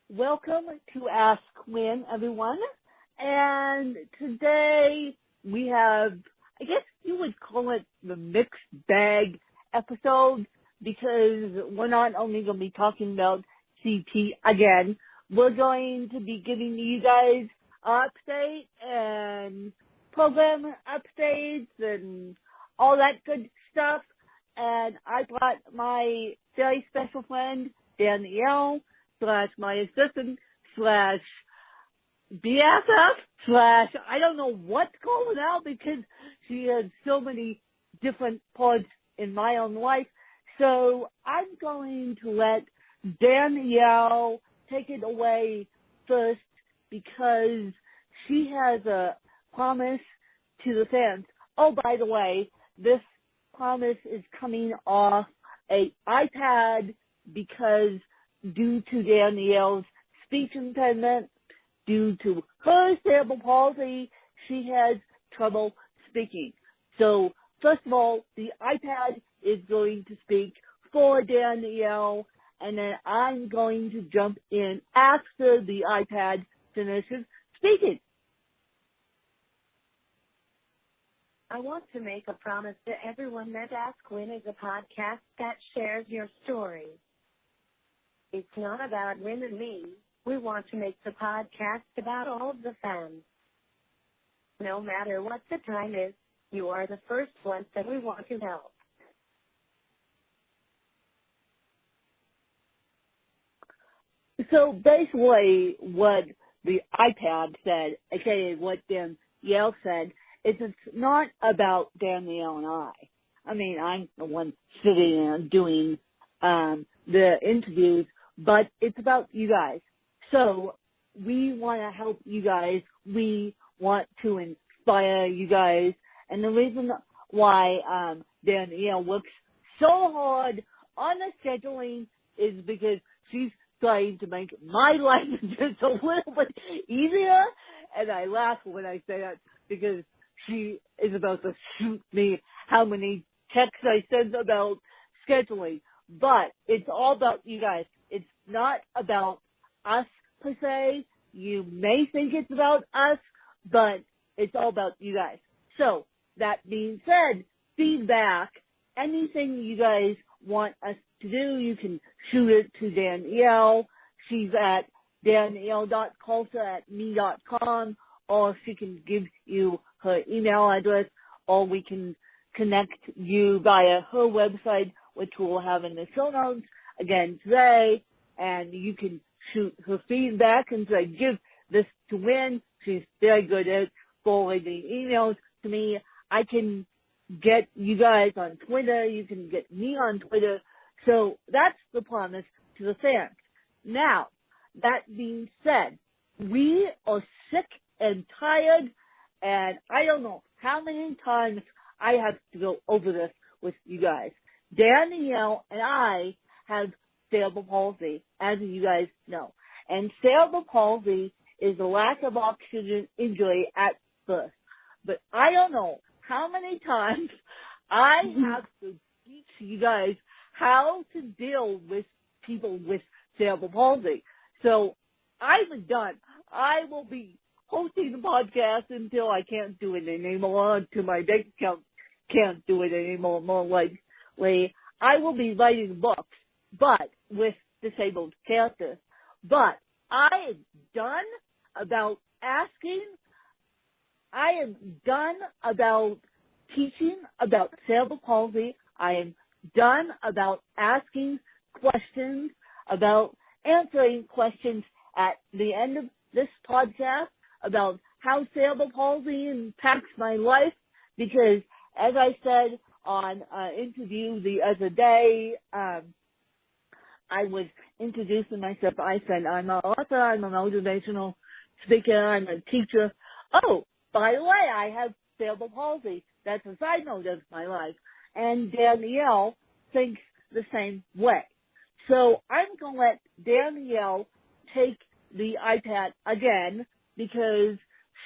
Welcome to Ask Win, everyone. And today we have, I guess you would call it the mixed bag episode, because we're not only going to be talking about CT again, we're going to be giving you guys updates and program updates and all that good stuff. And I brought my very special friend, Danielle, / my assistant / BFF / I don't know what's going on, because she has so many different parts in my own life. So I'm going to let Danielle take it away first, because she has a promise to the fans. Oh, by the way, this promise is coming off an iPad, because due to Danielle's speech impediment, due to her cerebral palsy, she has trouble speaking. So, first of all, the iPad is going to speak for Danielle, and then I'm going to jump in after the iPad finishes speaking. I want to make a promise to everyone that Ask Win is a podcast that shares your story. It's not about Win and me. We want to make the podcast about all of the fans. No matter what the time is, you are the first ones that we want to help. So basically what the iPad said, aka what Danielle said, is it's not about Danielle and I. I mean, I'm the one sitting and doing the interviews, but it's about you guys. So we want to help you guys. We want to inspire you guys. And the reason why Danielle works so hard on the scheduling is because she's trying to make my life just a little bit easier. And I laugh when I say that, because she is about to shoot me how many texts I send about scheduling. But it's all about you guys. It's not about us per se. You may think it's about us, but it's all about you guys. So, that being said, feedback, anything you guys want us to do, you can shoot it to Danielle. She's at danielle.culta@me.com, or she can give you her email address, or we can connect you via her website, which we'll have in the show notes again today, and you can shoot her feedback and say, give this to Win. She's very good at forwarding emails to me. I can get you guys on Twitter. You can get me on Twitter. So that's the promise to the fans. Now, that being said, we are sick and tired, and I don't know how many times I have to go over this with you guys. Danielle and I have cerebral palsy, as you guys know. And cerebral palsy is a lack of oxygen injury at birth. But I don't know how many times I have to teach you guys how to deal with people with cerebral palsy. So I'm done. I will be hosting the podcast until I can't do it anymore, until my bank account can't do it anymore. More likely, I will be writing books, but with disabled characters. But I am done about asking. I am done about teaching about cerebral palsy. I am done about asking questions, about answering questions at the end of this podcast about how cerebral palsy impacts my life, because as I said on an interview the other day, I was introducing myself. I said, I'm an author, I'm a motivational speaker, I'm a teacher. Oh, by the way, I have cerebral palsy. That's a side note of my life. And Danielle thinks the same way. So I'm going to let Danielle take the iPad again, because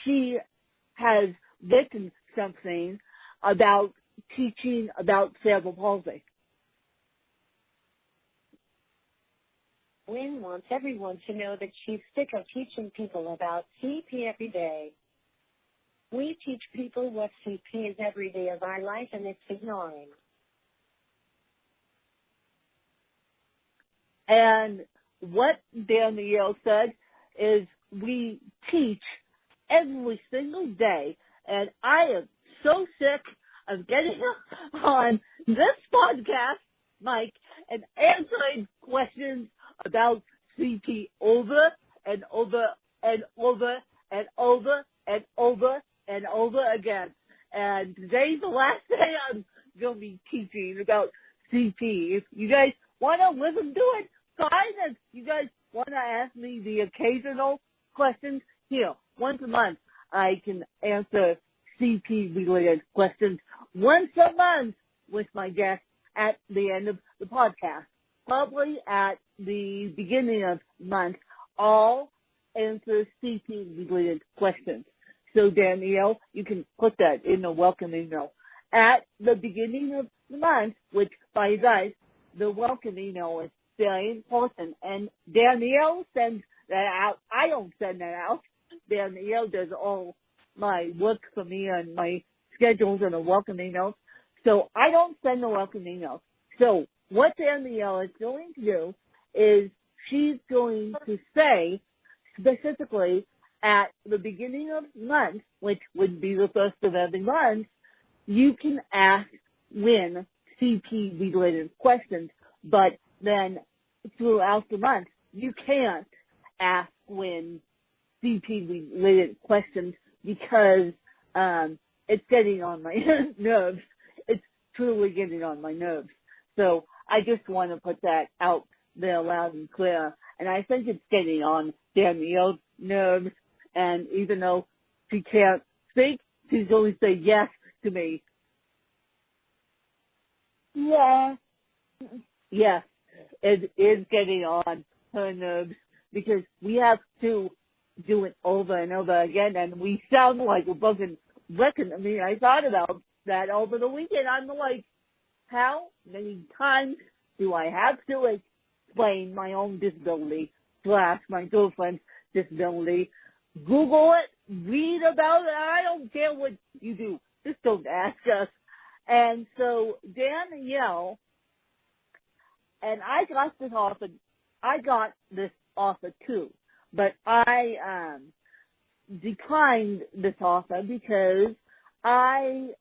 she has written something about teaching about cerebral palsy. Wynn wants everyone to know that she's sick of teaching people about CP every day. We teach people what CP is every day of our life, and it's ignoring. And what Danielle said is we teach every single day, and I am so sick of getting on this podcast, Mike, and answering questions about CP over and over and over and over and over and over again. And today's the last day I'm going to be teaching about CP. If you guys want to listen to it, fine. If you guys want to ask me the occasional questions, here, once a month, I can answer CP-related questions once a month with my guests at the end of the podcast. Probably at the beginning of the month, I'll answer CP-related questions. So, Danielle, you can put that in the welcome email. At the beginning of the month, which, by you guys, the welcome email is very important. And Danielle sends that out. I don't send that out. Danielle does all my work for me and my schedules and the welcome emails. So I don't send the welcome emails. So what Danielle is going to do is she's going to say specifically at the beginning of the month, which would be the first of every month, you can ask Wynn CP-related questions, but then throughout the month, you can't ask Wynn CP-related questions because it's getting on my nerves. It's truly getting on my nerves. So I just want to put that out there loud and clear. And I think it's getting on Danielle's nerves. And even though she can't speak, she's going to say yes to me. Yeah. Yes, it is getting on her nerves because we have to do it over and over again, and we sound like a broken record. I mean, I thought about that over the weekend. I'm like, how many times do I have to explain my own disability / my girlfriend's disability? Google it, read about it. I don't care what you do. Just don't ask us. And so Danielle, and I got this offer too, but I declined this offer because the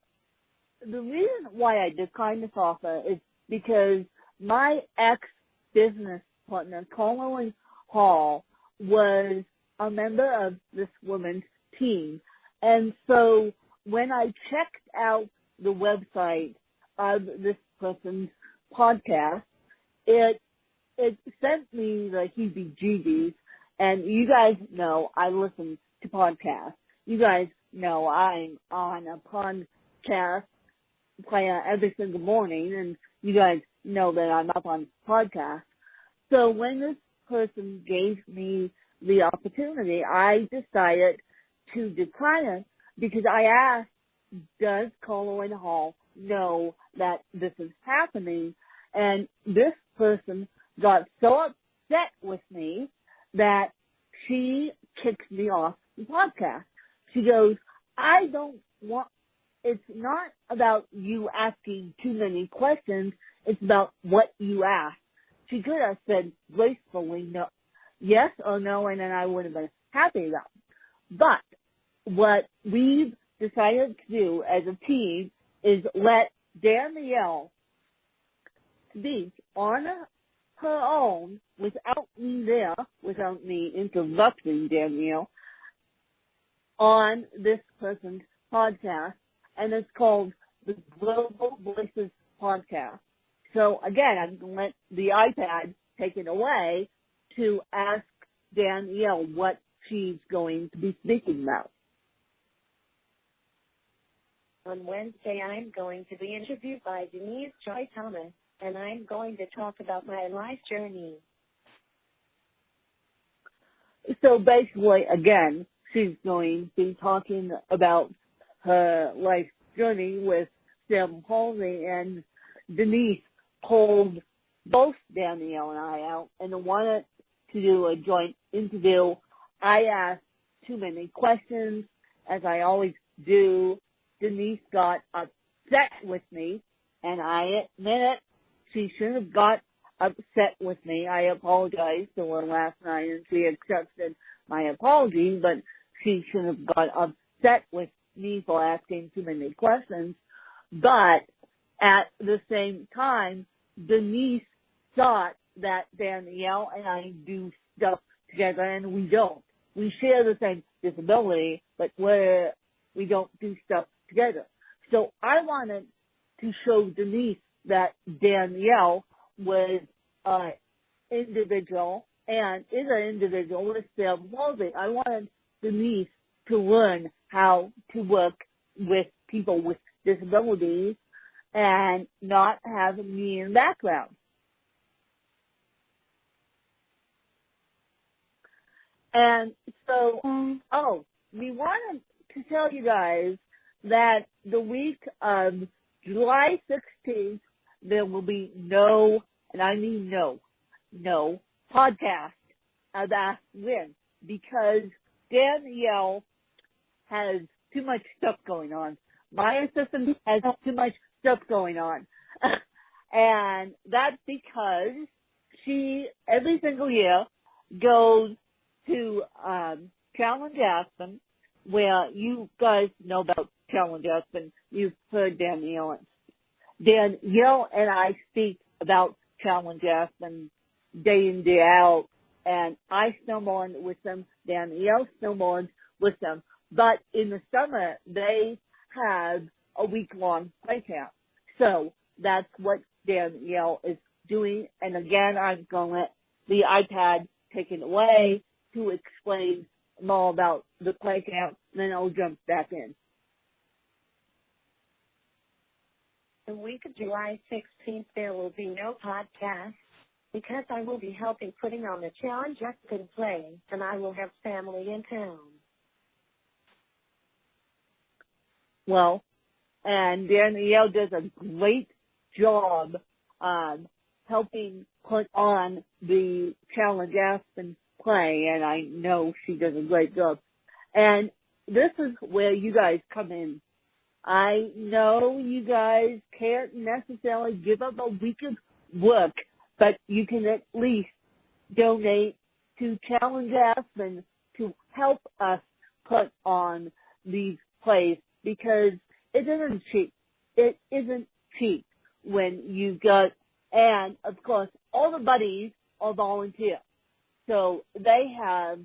reason why I declined this offer is because my ex-business partner, Colin Hall, was a member of this woman's team. And so when I checked out the website of this person's podcast, it sent me the heebie-jeebies. And you guys know I listen to podcasts. You guys know I'm on a podcast player every single morning, and you guys know that I'm up on podcasts. So when this person gave me the opportunity, I decided to decline it because I asked, does Colin Hall know that this is happening? And this person got so upset with me that she kicked me off the podcast. She goes, it's not about you asking too many questions, it's about what you ask. She could have said gracefully no, yes or no, and then I would have been happy about it. But what we've decided to do as a team is let Danielle speak on her own without me there, without me interrupting Danielle, on this person's podcast, and it's called the Global Voices Podcast. So again, I'm going to let the iPad take it away to ask Danielle what she's going to be speaking about. On Wednesday, I'm going to be interviewed by Denise Joy Thomas, and I'm going to talk about my life journey. So basically, again, she's going to be talking about her life journey with cerebral palsy, and Denise pulled both Danielle and I out and wanted to do a joint interview. I asked too many questions, as I always do. Denise got upset with me, and I admit it. She shouldn't have got upset with me. I apologized to her last night, and she accepted my apology, but she shouldn't have got upset with me for asking too many questions. But at the same time, Denise thought that Danielle and I do stuff together, and we don't. We share the same disability, but we don't do stuff together. So I wanted to show Denise that Danielle was an individual and is an individual with cerebral palsy. I wanted Denise to learn how to work with people with disabilities and not have me in the background. And so, we wanted to tell you guys that the week of July 16th, there will be no, and I mean no podcast of Ask Win, because Danielle has too much stuff going on. My assistant has too much stuff going on. And that's because she, every single year, goes to Challenge Aspen, where you guys know about Challenge Aspen. You've heard Danielle and I speak about Challenge Aspen day in, day out, and I snowboard with them. Danielle snowboards with them. But in the summer, they have a week-long play camp. So that's what Danielle is doing. And again, I'm going to let the iPad take it away to explain more about the play camp, then I'll jump back in. The week of July 16th, there will be no podcast because I will be helping putting on the Challenge Aspen play, and I will have family in town. Well, and Danielle does a great job helping put on the Challenge Aspen play, and I know she does a great job. And this is where you guys come in. I know you guys can't necessarily give up a week of work, but you can at least donate to Challenge Aspen to help us put on these plays, because it isn't cheap. It isn't cheap when you got, and of course, all the buddies are volunteer. So they have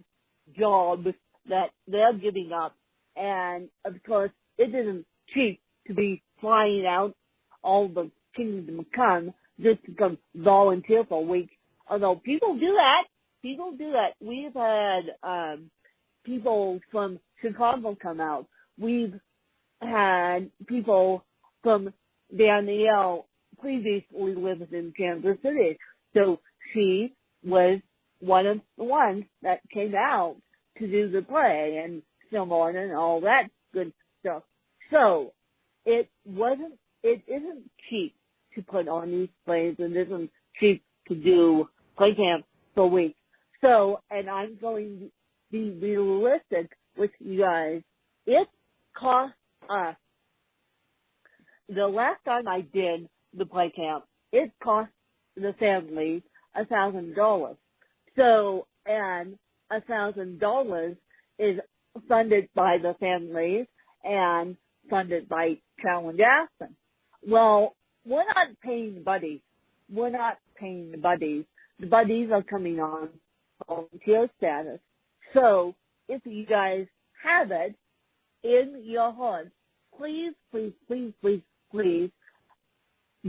jobs that they're giving up. And of course, it isn't cheap to be flying out all the kingdom come just to come volunteer for a week. Although people do that. We've had people from Chicago come out. We've had people from Danielle previously lived in Kansas City. So she was one of the ones that came out to do the play and snowboard and all that good stuff. So it isn't cheap to put on these plays, and it isn't cheap to do play camp for a week. So, and I'm going to be realistic with you guys. It cost us, the last time I did the play camp, it cost the family $1,000. So, and $1,000 is funded by the families and funded by Challenge Aspen. Well, we're not paying the buddies. The buddies are coming on volunteer status. So, if you guys have it in your heart, please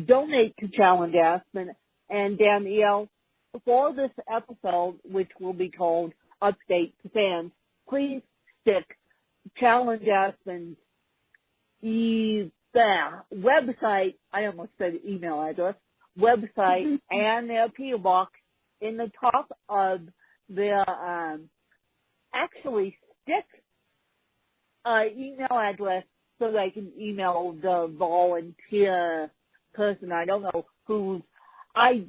donate to Challenge Aspen. And Danielle, for this episode, which will be called Update to Fans, please stick Challenge Aspen's website, I almost said email address, website and their P.O. box in the top of their, actually stick email address so they can email the volunteer person. I don't know who. I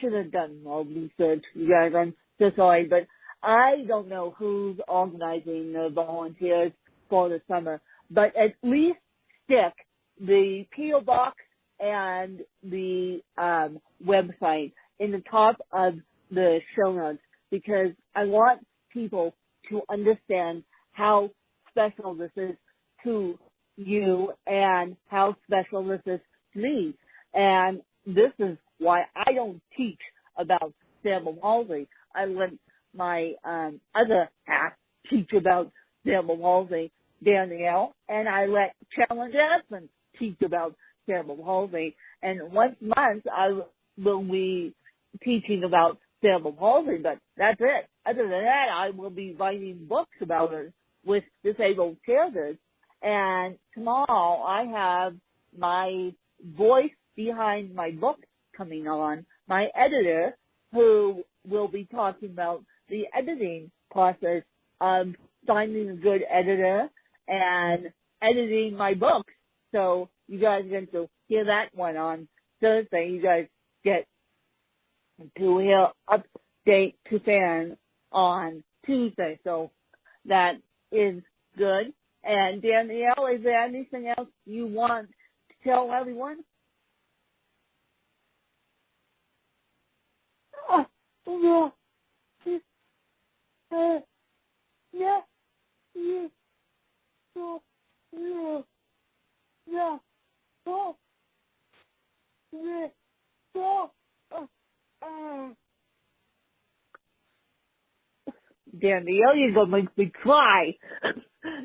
should have done more research, you guys. I'm so sorry, but I don't know who's organizing the volunteers for the summer, but at least stick the P.O. box and the website in the top of the show notes, because I want people to understand how special this is to you and how special this is to me. And this is why I don't teach about cerebral palsy. I let my other half teach about cerebral palsy, Danielle, and I let Challenge Aspen teach about cerebral palsy. And once a month I will be teaching about cerebral palsy, but that's it. Other than that, I will be writing books about it with disabled children. And tomorrow I have my voice behind my book coming on, my editor, who will be talking about the editing process of finding a good editor and editing my book. So you guys are going to hear that one on Thursday. You guys get to hear update to fan on Tuesday. So that is good. And Danielle, is there anything else you want to tell everyone? Yeah. Danielle, you're gonna make me cry.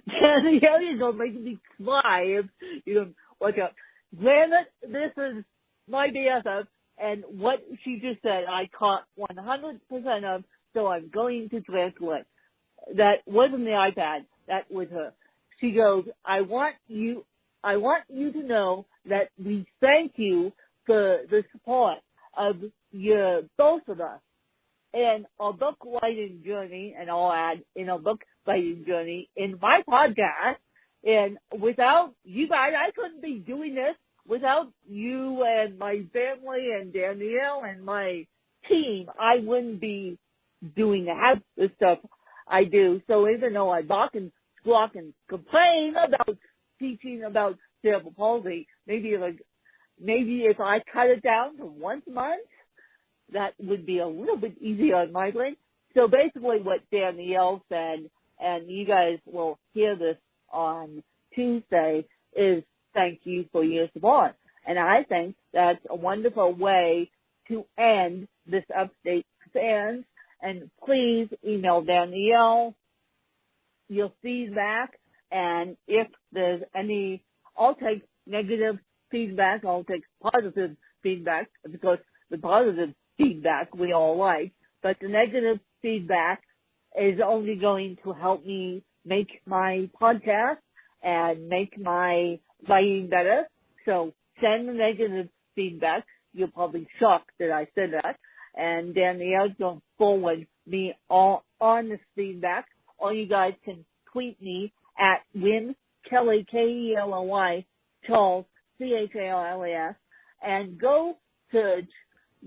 Danielle, you're gonna make me cry if you don't watch out. Granted, this is my BFF, and what she just said, I caught 100% of, so I'm going to translate. That wasn't the iPad. That was her. She goes, I want you to know that we thank you for the support of both of us in our book writing journey, and I'll add in our book writing journey in my podcast. And without you guys, I couldn't be doing this. Without you and my family and Danielle and my team, I wouldn't be doing half the stuff I do. So even though I bark and squawk and complain about teaching about cerebral palsy, maybe if I cut it down to once a month, that would be a little bit easier on my brain. So basically what Danielle said, and you guys will hear this on Tuesday, is thank you for your support. And I think that's a wonderful way to end this update to fans. And please email Danielle your feedback. And if there's any, I'll take negative feedback, I'll take positive feedback, because the positive feedback we all like, but the negative feedback is only going to help me make my podcast and make my writing better. So send the negative feedback. You're probably shocked that I said that. And Danielle's going to forward me all honest feedback. Or you guys can tweet me at Win Kelly, Kelly, Charles, Charles, and go search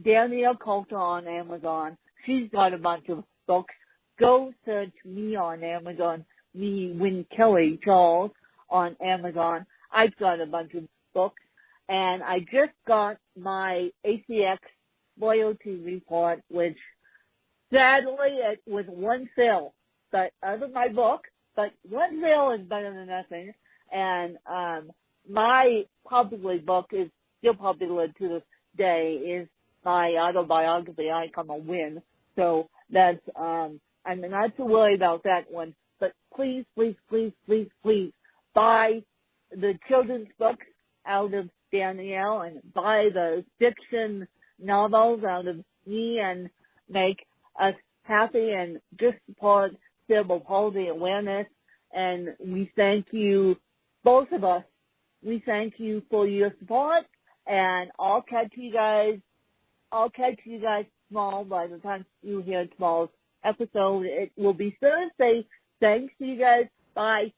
Danielle Coulter on Amazon. She's got a bunch of books. Go search me on Amazon, me, Win Kelly, Charles, on Amazon. I've got a bunch of books, and I just got my ACX loyalty report, which sadly it was one sale, but other than my book, but one sale is better than nothing. And my popular book is still popular to this day, is my autobiography, I Come a Win. So that's I'm not too worried about that one. But please, please, please, please, please buy the children's books out of Danielle and buy the fiction novels out of me and make us happy and just support cerebral palsy awareness. And we thank you, both of us. We thank you for your support, and I'll catch you guys tomorrow. By the time you hear tomorrow's episode, it will be Thursday. Thanks to you guys. Bye.